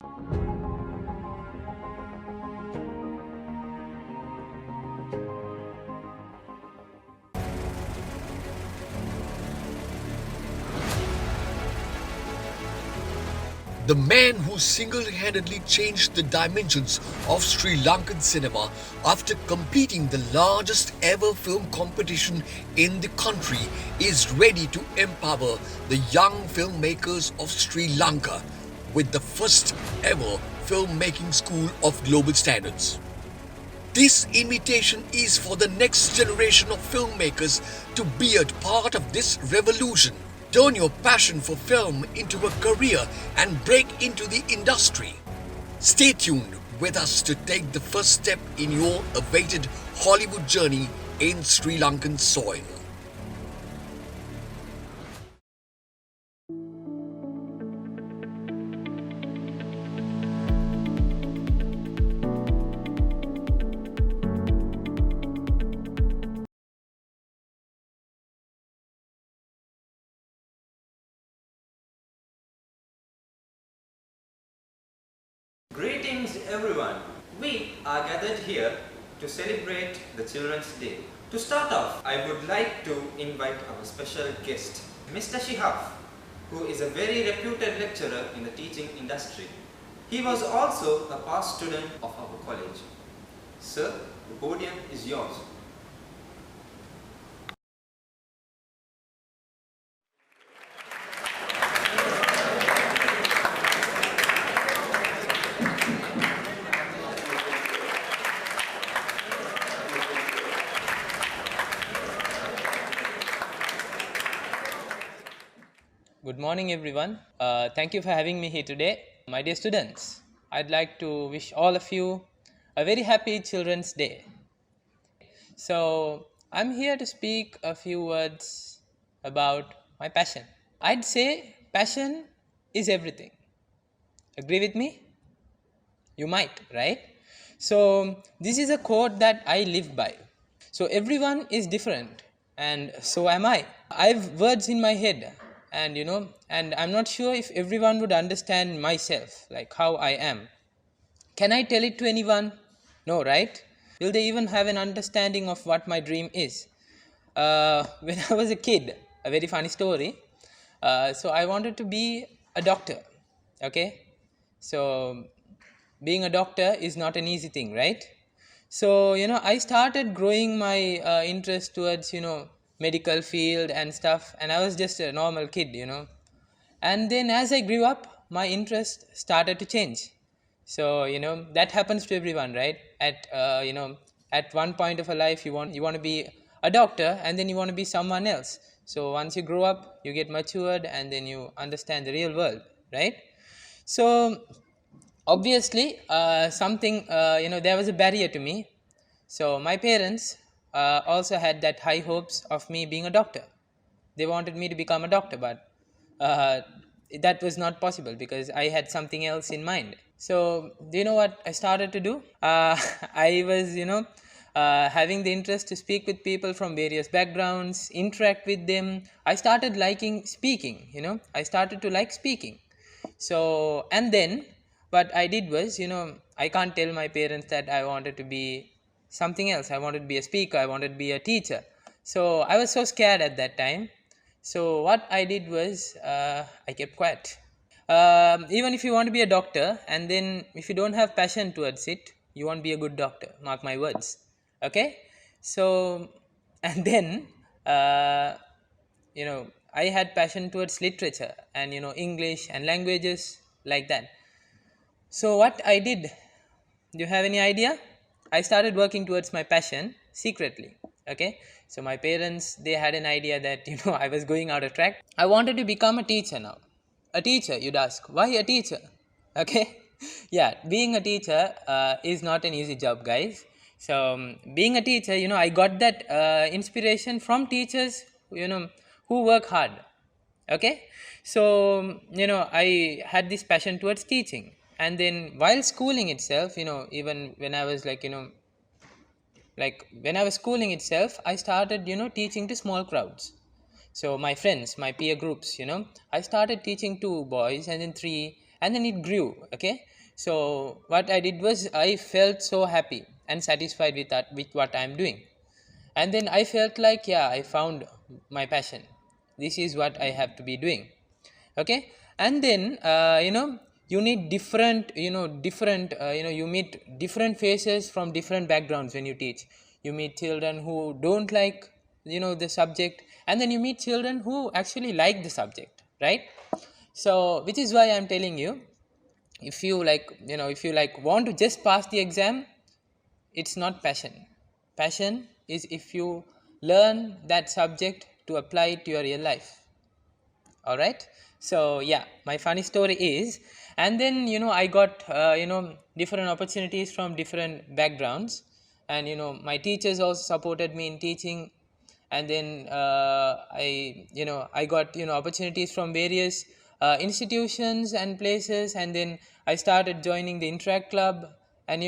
The man who single-handedly changed the dimensions of Sri Lankan cinema after completing the largest ever film competition in the country is ready to empower the young filmmakers of Sri Lanka with the first ever filmmaking school of global standards. This invitation is for the next generation of filmmakers to be a part of this revolution. Turn your passion for film into a career and break into the industry. Stay tuned with us to take the first step in your awaited Hollywood journey in Sri Lankan soil. Greetings everyone. We are gathered here to celebrate the Children's Day. To start off, I would like to invite our special guest, Mr. Shihab, who is a very reputed lecturer in the teaching industry. He was also a past student of our college. Sir, the podium is yours. Good morning everyone. Thank you for having me here today. My dear students, I'd like to wish all of you a very happy Children's Day. So I'm here to speak a few words about my passion. I'd say passion is everything. Agree with me? You might, right? So this is a quote that I live by. So everyone is different and so am I. I have words in my head and and I'm not sure if everyone would understand myself, like how I am. Can I tell it to anyone? No, right? Will they even have an understanding of what my dream is? When I was a kid, a very funny story. So I wanted to be a doctor. Okay, so being a doctor is not an easy thing, right? So I started growing my interest towards medical field and stuff, and I was just a normal kid, and then as I grew up my interest started to change. So that happens to everyone, right? At one point of a life you want to be a doctor, and then you want to be someone else. So once you grow up you get matured and then you understand the real world, right? So obviously something there was a barrier to me. So my parents also had that high hopes of me being a doctor. They wanted me to become a doctor, but uh, that was not possible because I had something else in mind. So do you know what I started to do? I was having the interest to speak with people from various backgrounds, interact with them. I started liking speaking. I started to like speaking. So and then what I did was, I can't tell my parents that I wanted to be something else. I wanted to be a speaker, I wanted to be a teacher. So I was so scared at that time. So what I did was, I kept quiet. Even if you want to be a doctor and then if you don't have passion towards it, you won't be a good doctor, mark my words. Okay, so and then uh, I had passion towards literature and English and languages, like that. So what I did, do you have any idea? I started working towards my passion secretly. Okay, so my parents, they had an idea that I was going out of track. I wanted to become a teacher now. A teacher, you'd ask, why a teacher? Okay, yeah, being a teacher is not an easy job, guys. So being a teacher, I got that inspiration from teachers, who work hard. Okay, so I had this passion towards teaching, and then while schooling itself, even when I was like when I was schooling itself, I started teaching to small crowds. So my friends, my peer groups, I started teaching 2 boys and then 3, and then it grew. Okay, so what I did was I felt so happy and satisfied with that, with what I'm doing. And then I felt like, yeah, I found my passion. This is what I have to be doing. Okay, and then you need different, you meet different faces from different backgrounds when you teach. You meet children who don't like, the subject, and then you meet children who actually like the subject, right? So which is why I'm telling you, if you want to just pass the exam, it's not passion. Passion is if you learn that subject to apply it to your real life. All right, so yeah, my funny story is, and then I got different opportunities from different backgrounds, and my teachers also supported me in teaching. And then I got opportunities from various institutions and places, and then I started joining the Interact Club, and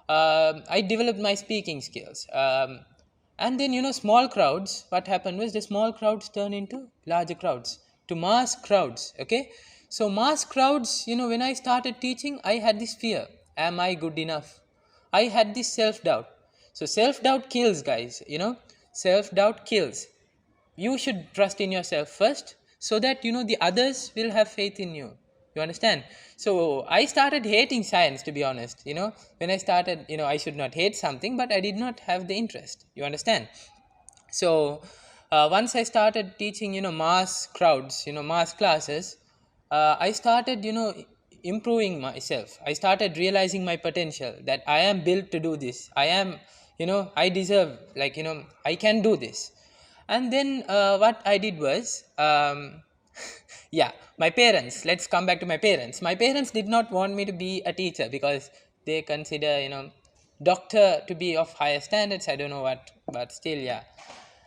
I developed my speaking skills. And then small crowds, what happened was the small crowds turn into larger crowds, to mass crowds. Okay, so mass crowds, when I started teaching, I had this fear, am I good enough? I had this self-doubt. So self-doubt kills, guys. Self-doubt kills. You should trust in yourself first, so that the others will have faith in you. You understand? So I started hating science, to be honest. When I started, I should not hate something, but I did not have the interest. You understand? So once I started teaching mass crowds, mass classes, I started improving myself. I started realizing my potential, that I am built to do this. I am, I deserve, I can do this. And then what I did was, yeah, my parents, let's come back to my parents. My parents did not want me to be a teacher, because they consider doctor to be of higher standards. I don't know what, but still, yeah.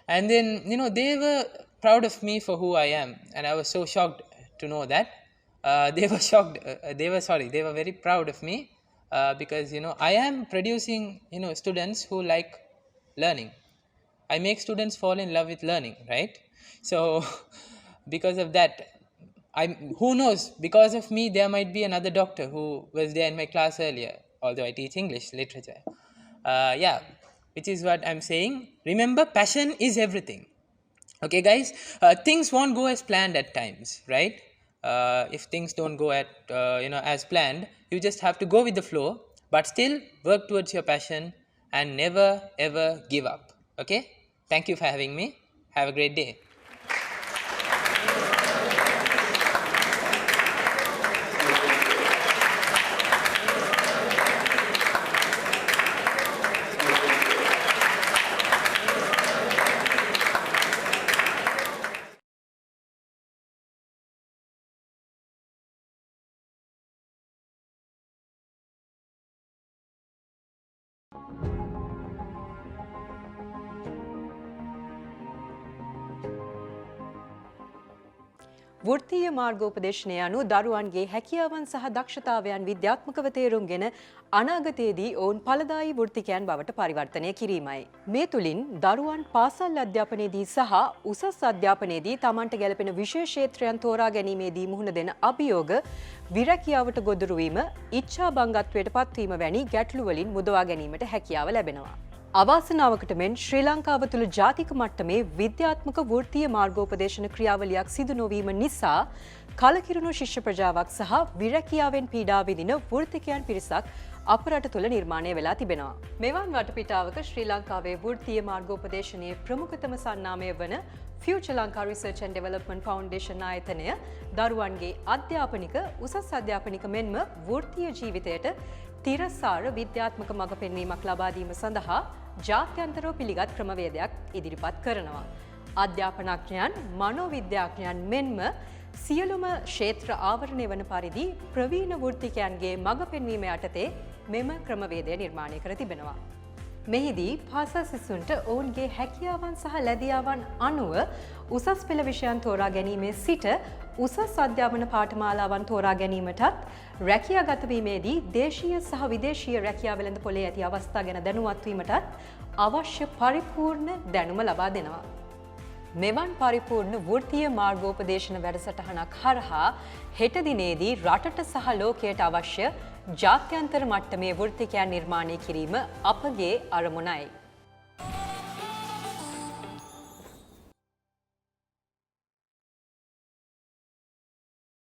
And then they were proud of me for who I am, and I was so shocked to know that. They were very proud of me, because I am producing students who like learning. I make students fall in love with learning, right? So because of that, who knows, because of me there might be another doctor who was there in my class earlier, although I teach English literature. Yeah, which is what I'm saying. Remember, passion is everything. Okay, guys, things won't go as planned at times, right? If things don't go as planned, you just have to go with the flow, but still work towards your passion and never ever give up. Okay, thank you for having me. Have a great day. වෘත්තීය මාර්ගෝපදේශනය අනුව දරුවන්ගේ හැකියාවන් සහ දක්ෂතාවයන් විද්‍යාත්මකව තේරුම්ගෙන අනාගතයේදී ඔවුන් ඵලදායී වෘත්තිකයන් බවට පරිවර්තනය කිරීමයි. මේ තුලින් දරුවන් පාසල් අධ්‍යාපනයේදී සහ උසස් අධ්‍යාපනයේදී තමන්ට ගැලපෙන විෂය ක්ෂේත්‍රයන් තෝරා ගැනීමේදී මුහුණ දෙන අභියෝග, විරැකියාවට ගොදුරු වීම, ඉච්ඡා බංගත්වයට පත්වීම වැනි ගැටලු වලින් මුදවා ගැනීමට හැකියාව ලැබෙනවා. අවාසනාවකට මෙන් ශ්‍රී ලංකාව තුළ ජාතික මට්ටමේ විද්‍යාත්මක වෘත්තීය මාර්ගෝපදේශන ක්‍රියාවලියක් සිදු නොවීම නිසා කලකිරුණු ශිෂ්‍ය ප්‍රජාවක් සහ විරැකියාවෙන් පීඩා විඳින වෘත්තිකයන් පිරිසක් අප රට තුළ නිර්මාණය වෙලා තිබෙනවා. මෙවන් වටපිටාවක ශ්‍රී ලංකාවේ වෘත්තීය මාර්ගෝපදේශනයේ ප්‍රමුඛතම සන්නාමය වන future Lanka research and development foundation ආයතනය දරුවන්ගේ අධ්‍යාපනික, උසස් අධ්‍යාපනික මෙන්ම වෘත්තීය ජීවිතයට තිරසාර විද්‍යාත්මක මඟ පෙන්වීමක් ලබා දීම සඳහා ජාත්‍යන්තරව පිළිගත් ක්‍රමවේදයක් ඉදිරිපත් කරනවා. අධ්‍යාපනඥයන්, මනෝවිද්‍යාඥයන් මෙන්ම සියලුම ක්ෂේත්‍ර ආවරණය වන පරිදි ප්‍රවීණ වෘත්තිකයන්ගේ මඟ පෙන්වීම යටතේ මෙම ක්‍රමවේදය නිර්මාණය කර තිබෙනවා. මෙහිදී පාසල් සිසුන්ට ඔවුන්ගේ හැකියාවන් සහ ලැබියාවන් අනුව උසස් පෙළ විෂයන් තෝරා ගැනීමේ සිට උසස් අධ්‍යාපන පාඨමාලාවන් තෝරා ගැනීමටත් රැකියාගත වීමේදී දේශීය සහ විදේශීය රැකියා වෙළඳ පොලේ ඇති අවස්ථා ගැන දැනුවත් වීමටත් අවශ්‍ය පරිපූර්ණ දැනුම ලබා දෙනවා. මෙවන් පරිපූර්ණ වෘත්තීය මාර්ගෝපදේශන වැඩසටහනක් හරහා හෙට දිනේදී රටට සහ ලෝකයට අවශ්‍ය ජාත්‍යන්තර මට්ටමේ වෘත්තිකයන් නිර්මාණය කිරීම අපගේ අරමුණයි.